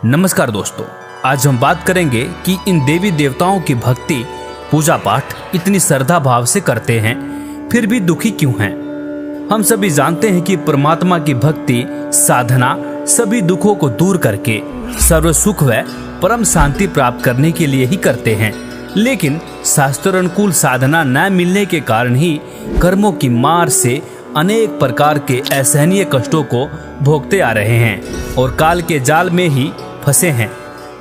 नमस्कार दोस्तों, आज हम बात करेंगे कि इन देवी देवताओं की भक्ति पूजा पाठ इतनी श्रद्धा भाव से करते हैं फिर भी दुखी क्यों हैं। हम सभी जानते हैं कि परमात्मा की भक्ति साधना सभी दुखों को दूर करके सर्व सुख व परम शांति प्राप्त करने के लिए ही करते हैं, लेकिन शास्त्र अनुकूल साधना न मिलने के कारण ही कर्मों की मार से अनेक प्रकार के असहनीय कष्टों को भोगते आ रहे हैं और काल के जाल में ही फंसे हैं।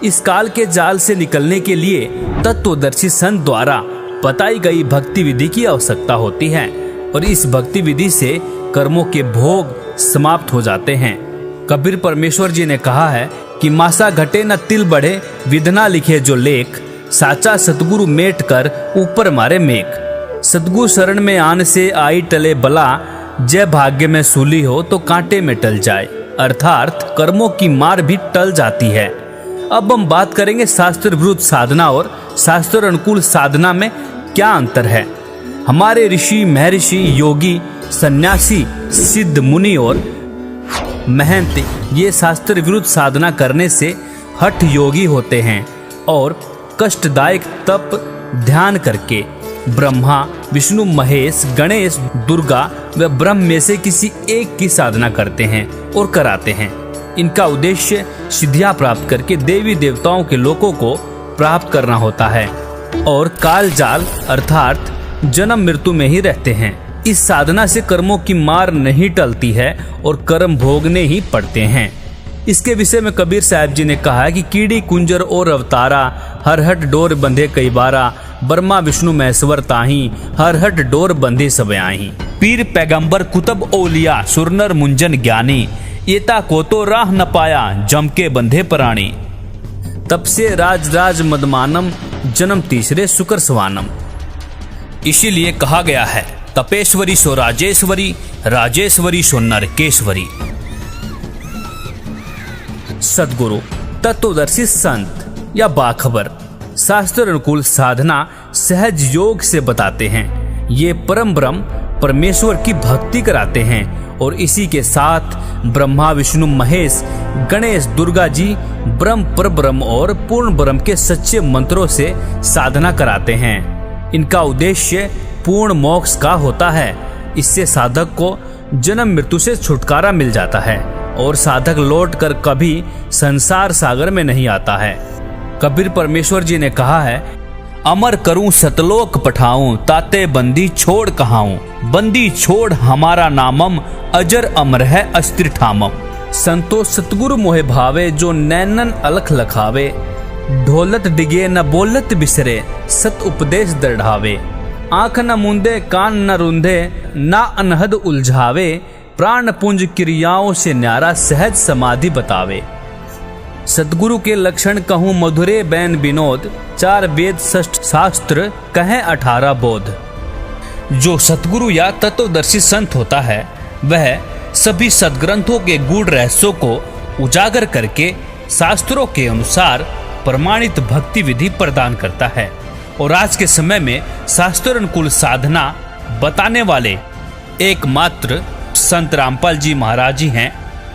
इस काल के जाल से निकलने के लिए तत्वदर्शी संत द्वारा बताई गई भक्ति विधि की आवश्यकता होती है और इस भक्ति विधि से कर्मों के भोग समाप्त हो जाते हैं। कबीर परमेश्वर जी ने कहा है कि मासा घटे न तिल बढ़े, विधना लिखे जो लेख, साचा सतगुरु मेट कर ऊपर मारे मेघ। सतगुरु शरण में आने से आई टले बला, जय भाग्य में सूली हो तो कांटे में टल जाए। अर्थात कर्मों की मार भी टल जाती है। अब हम बात करेंगे शास्त्र विरुद्ध साधना और शास्त्र अनुकूल साधना में क्या अंतर है। हमारे ऋषि, महर्षि, योगी, सन्यासी, सिद्ध, मुनि और महंत ये शास्त्र विरुद्ध साधना करने से हठ योगी होते हैं और कष्टदायक तप ध्यान करके ब्रह्मा, विष्णु, महेश, गणेश, दुर्गा व ब्रह्म में से किसी एक की साधना करते हैं और कराते हैं। इनका उद्देश्य सिद्धियां प्राप्त करके देवी देवताओं के लोकों को प्राप्त करना होता है और काल जाल अर्थात जन्म मृत्यु में ही रहते हैं। इस साधना से कर्मों की मार नहीं टलती है और कर्म भोगने ही पड़ते हैं। इसके विषय में कबीर साहब जी ने कहा है कि कीड़ी कुंजर और अवतारा, हरहट डोर बंधे कई बारा, ब्रह्मा विष्णु महेश्वर ताही, हरहट डोर बंधे सब आही। पीर पैगंबर कुतुब औलिया, सुरनर मुंजन ज्ञानी, एता को तो राह न पाया, जम के बंधे प्राणी। तब से राज राज मदमानम, जन्म तीसरे शुक्र स्वानम। इसीलिए कहा गया है तपेश्वरी सो राजेश्वरी, राजेश्वरी सो नरकेश्वरी। सदगुरु, तत्वदर्शी संत या बाखबर शास्त्र अनुकूल साधना सहज योग से बताते हैं। ये परम ब्रह्म परमेश्वर की भक्ति कराते हैं और इसी के साथ ब्रह्मा, विष्णु, महेश, गणेश, दुर्गा जी ब्रह्म, परब्रह्म और पूर्ण ब्रह्म के सच्चे मंत्रों से साधना कराते हैं। इनका उद्देश्य पूर्ण मोक्ष का होता है। इससे साधक को जन्म मृत्यु से छुटकारा मिल जाता है और साधक लौट कर कभी संसार सागर में नहीं आता है। कबीर परमेश्वर जी ने कहा है, अमर करूं सतलोक पठाऊं, ताते बंदी छोड़ कहाऊं, बंदी छोड़ हमारा नामम, अजर अमर है अस्थिर ठामम। संतो सतगुरु मोहे भावे, जो नैनन अलख लखावे, ढोलत डिगे न बोलत बिसरे, सत उपदेश दृढ़ावे। आंख न मूंदे कान न रुंधे, ना अनहद उलझावे, प्राण पुंज क्रियाओं से न्यारा सहज समाधि बतावे। सतगुरु के लक्षण कहूँ मधुरे बैन विनोद, चार वेद षष्ठ शास्त्र कहें 18 बोध। जो सतगुरु या तत्वदर्शी संत होता है वह सभी सदग्रंथों के गूढ़ रहस्यों को उजागर करके शास्त्रों के अनुसार प्रमाणित भक्ति विधि प्रदान करता है और आज के समय में शास्त्र अनुकूल साधना बताने वाले एकमात्र संत रामपाल जी महाराज जी हैं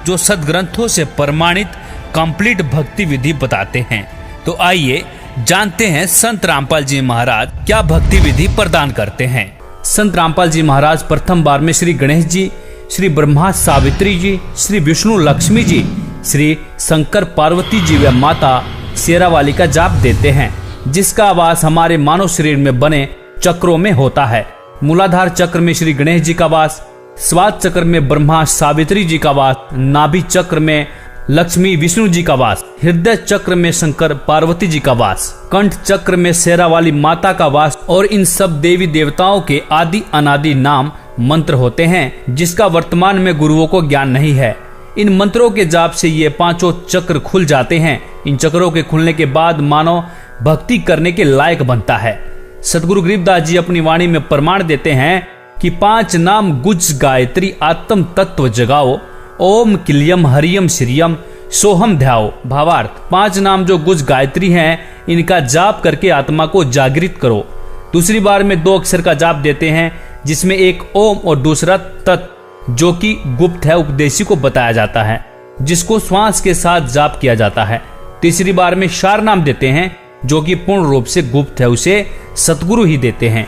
जो सदग्रंथों से प्रमाणित कंप्लीट भक्ति विधि बताते हैं। तो आइए जानते हैं संत रामपाल जी महाराज क्या भक्ति विधि प्रदान करते हैं। संत रामपाल जी महाराज प्रथम बार में श्री गणेश जी, श्री ब्रह्मा सावित्री जी, श्री विष्णु लक्ष्मी जी, श्री शंकर पार्वती जी व माता शेरावाली का जाप देते हैं, जिसका वास हमारे मानव शरीर में बने चक्रों में होता है। मूलाधार चक्र में श्री गणेश जी का वास, स्वाद चक्र में ब्रह्मा सावित्री जी का वास, नाभि चक्र में लक्ष्मी विष्णु जी का वास, हृदय चक्र में शंकर पार्वती जी का वास, कंठ चक्र में शेरावाली माता का वास और इन सब देवी देवताओं के आदि अनादि नाम मंत्र होते हैं, जिसका वर्तमान में गुरुओं को ज्ञान नहीं है। इन मंत्रों के जाप से ये पांचों चक्र खुल जाते हैं। इन चक्रों के खुलने के बाद मानव भक्ति करने के लायक बनता है। सतगुरु गरीबदास जी अपनी वाणी में प्रमाण देते हैं कि 5 नाम गुज गायत्री आत्म तत्व जगाओ, ओम किलियम हरियम श्रियम सोहम ध्याओ। भावार्थ, 5 नाम जो गुज गायत्री हैं इनका जाप करके आत्मा को जागृत करो। दूसरी बार में 2 अक्षर का जाप देते हैं, जिसमें एक ओम और दूसरा तत् जो कि गुप्त है, उपदेशी को बताया जाता है, जिसको श्वास के साथ जाप किया जाता है। तीसरी बार में शार नाम देते हैं, जो कि पूर्ण रूप से गुप्त है, उसे सतगुरु ही देते हैं।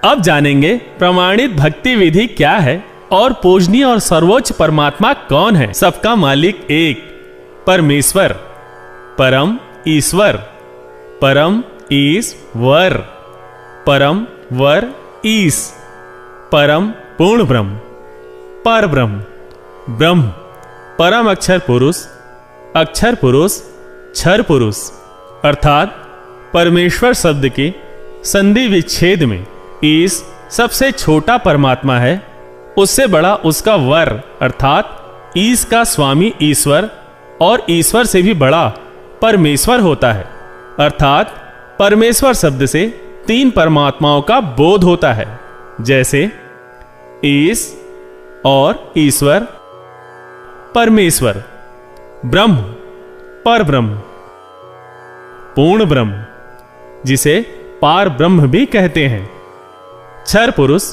अब जानेंगे प्रमाणित भक्ति विधि क्या है और पूजनीय और सर्वोच्च परमात्मा कौन है। सबका मालिक एक परमेश्वर, परम ईश्वर, परम ईश्वर, परम वर ईश, परम पूर्ण ब्रह्म, पर ब्रह्म, ब्रह्म, परम अक्षर पुरुष, क्षर पुरुष, अर्थात परमेश्वर शब्द के संधि विच्छेद में ईश सबसे छोटा परमात्मा है, उससे बड़ा उसका वर अर्थात ईश का स्वामी ईश्वर, और ईश्वर से भी बड़ा परमेश्वर होता है, अर्थात परमेश्वर शब्द से तीन परमात्माओं का बोध होता है, जैसे ईश और ईश्वर, परमेश्वर, ब्रह्म, पर ब्रह्म, पूर्ण ब्रह्म, जिसे पार ब्रह्म भी कहते हैं, क्षर पुरुष,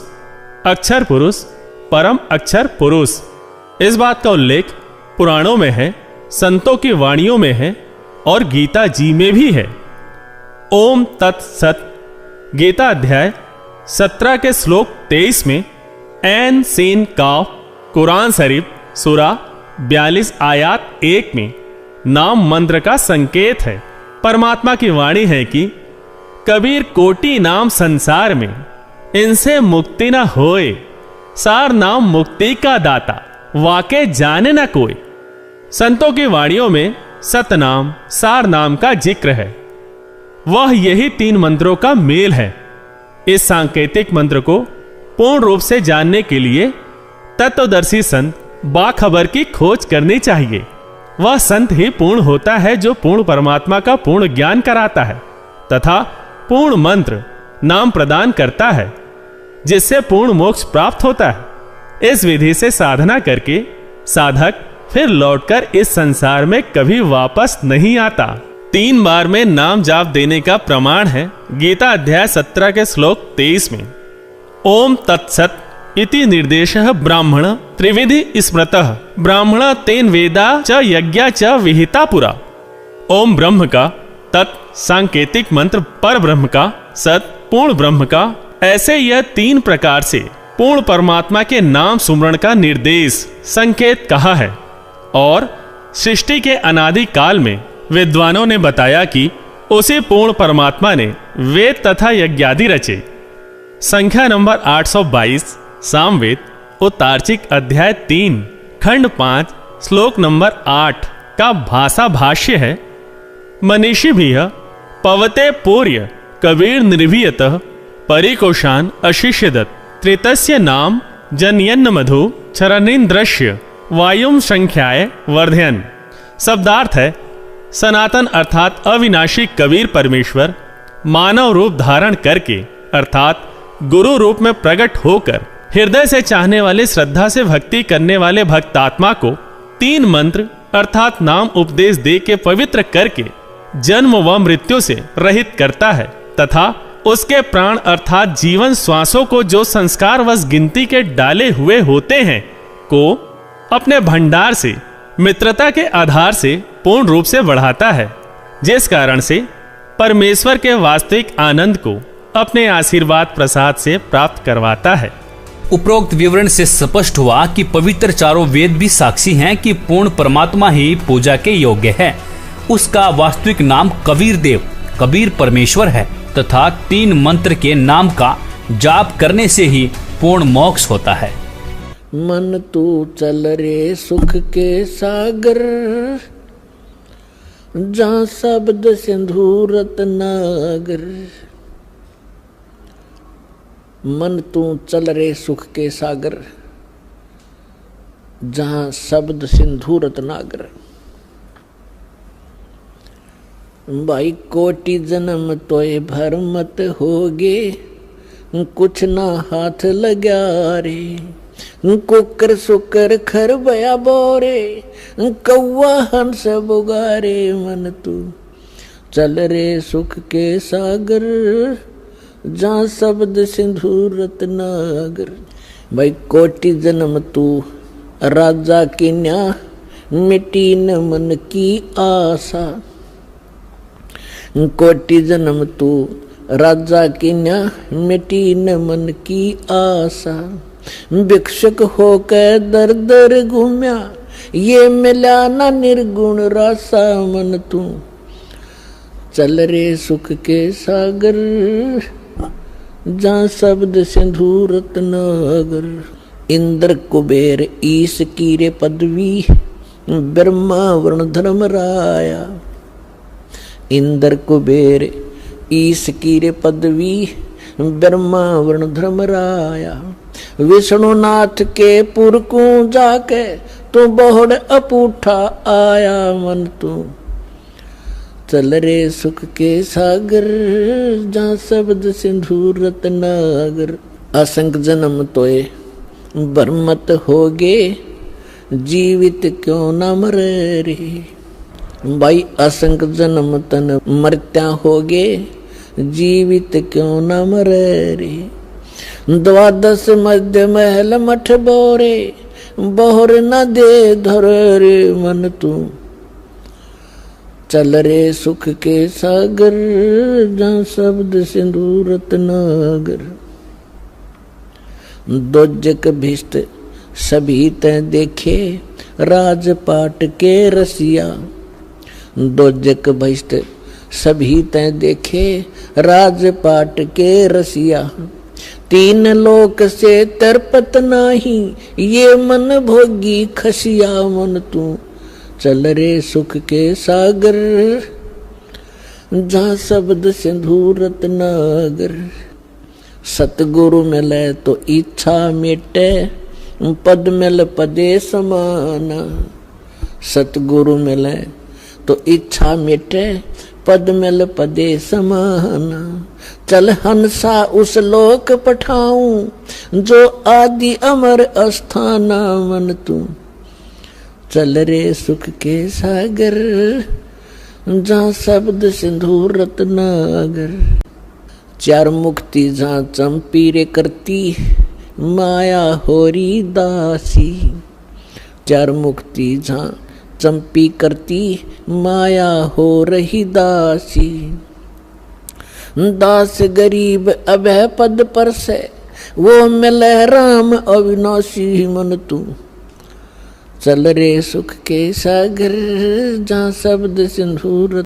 अक्षर पुरुष, परम अक्षर पुरुष। इस बात का उल्लेख पुराणों में है, संतों की वाणियों में है और गीता जी में भी है। ओम तत्सत गीता अध्याय 17 के श्लोक 23 में ऐन सीन काफ कुरान शरीफ सूरा 42 आयात 1 में नाम मंत्र का संकेत है। परमात्मा की वाणी है कि कबीर कोटि नाम संसार में, इनसे मुक्ति न होए, सार नाम मुक्ति का दाता, वाके जाने न कोई। संतों की वाणियों में सतनाम सार नाम का जिक्र है, वह यही तीन मंत्रों का मेल है। इस सांकेतिक मंत्र को पूर्ण रूप से जानने के लिए तत्वदर्शी संत बाखबर की खोज करनी चाहिए। वह संत ही पूर्ण होता है जो पूर्ण परमात्मा का पूर्ण ज्ञान कराता है तथा पूर्ण मंत्र नाम प्रदान करता है, जिससे पूर्ण मोक्ष प्राप्त होता है। इस विधि से साधना करके साधक फिर लौटकर इस संसार में कभी वापस नहीं आता। 3 बार में नाम जाप देने का प्रमाण है गीता अध्याय 17 के श्लोक 23 में ओम तत्सत इति निर्देशः ब्राह्मण त्रिविधि स्मृतः, ब्राह्मण तेन वेदा च यज्ञा च विहिता पुरा। ओम ब्रह्म का, तत् सांकेतिक मंत्र पर ब्रह्म का, सत पूर्ण ब्रह्म का, ऐसे यह 3 प्रकार से पूर्ण परमात्मा के नाम सुमरण का निर्देश संकेत कहा है। और सृष्टि के अनादि काल में विद्वानों ने बताया कि उसी पूर्ण परमात्मा ने वेद तथा यज्ञादि रचे। संख्या नंबर 822 सामवेद उत्तार्चिक अध्याय 3 खंड 5 श्लोक नंबर 8 का भाषा भाष्य है। मनीषी भी पवते पूर्य कबीर निर्भीयतः परिकोशान अशिष्यदत्, त्रितस्य नाम जनयन्न मधु चरणीन्द्रस्य वायुम संख्याय वर्धयन। शब्दार्थ है, सनातन अर्थात अविनाशी कबीर परमेश्वर मानव रूप धारण करके अर्थात गुरु रूप में प्रकट होकर हृदय से चाहने वाले श्रद्धा से भक्ति करने वाले भक्तात्मा को 3 मंत्र अर्थात नाम उपदेश दे के पवित्र करके जन्म व मृत्यु से रहित करता है तथा उसके प्राण अर्थात जीवन श्वासों को जो संस्कार वश गिनती के डाले हुए होते हैं को अपने भंडार से मित्रता के आधार से पूर्ण रूप से बढ़ाता है, जिस कारण से परमेश्वर के वास्तविक आनंद को अपने आशीर्वाद प्रसाद से प्राप्त करवाता है। उपरोक्त विवरण से स्पष्ट हुआ कि पवित्र चारों वेद भी साक्षी हैं कि पूर्ण परमात्मा ही पूजा के योग्य है। उसका वास्तविक नाम कबीर देव कबीर परमेश्वर है तथा 3 मंत्र के नाम का जाप करने से ही पूर्ण मोक्ष होता है। मन तू चल रे सुख के सागर, जहाँ शब्द सिंधु रत्नागर। मन तू चल रे सुख के सागर, जहाँ शब्द सिंधु रत्नागर। भाई कोटि जन्म तोय भर मत होगे, कुछ ना हाथ लगा रे। कुकर सुकर खर बया बोरे, कौआ हंस बुगारे। मन तू चल रे सुख के सागर, जहाँ शब्द सिंधु रत्नागर। भाई कोटि जन्म तू राजा की न्या मिटी न मन की आशा। कोटि जन्म तू राजा की न्या, मिटी न मन की आशा। भिक्षुक होकर दर दर घूम्या, ये मिला ना निर्गुण रासा मन तू। चल रे सुख के सागर, जहाँ शब्द सिंधु रत्नागर। इंद्र कुबेर ईश की रे पदवी, ब्रह्मा वरुण धर्म राया। इंद्र कुबेर ईश की रे पदवी, ब्रह्मा वरुण धर्म राया। विष्णुनाथ के पुर को जाके, तू बहुड़ अपूठा आया मन तू। चल रे सुख के सागर, जहाँ शब्द सिंधु रत्नागर। असंख्य जन्म तोए बरमत होगे, जीवित क्यों न मरे रे। भाई असंख्य जन्म तन मरत्या होगे, जीवित क्यों न मरे रे। द्वादश मध्य महल मठ बोरे, बहुर न दे धर रे मन तू। चल रे सुख के सागर, जहाँ शब्द सिंधु रत्नागर। दोजक भिष्ट सभी तय देखे, राजपाट के रसिया। दोजक भिष्ट सभी तय देखे, राजपाट के रसिया। तीन लोक से तरपत नाही, ये मन भोगी खसिया मन तू। चल रे सुख के सागर, जहाँ शब्द सिंधु रत्नागर। सतगुरु मिले तो इच्छा मिटे, पद मिल पदे समाना। सतगुरु मिले तो इच्छा मिटे, पद मिल पदे समाना। चल हंसा उस लोक पठाऊं, जो आदि अमर अस्थाना मन तू। चल रे सुख के सागर, जहाँ शब्द सिंधु रत्नागर। चार मुक्ति जहाँ चंपी रे करती, माया होरी दासी। चार मुक्ति जहाँ चंपी करती, माया हो रही दासी। दास गरीब अभय पद पर से, वो मिले राम अविनाशी मन तू। चल रे सुख के सागर, जहाँ शब्द सिंधु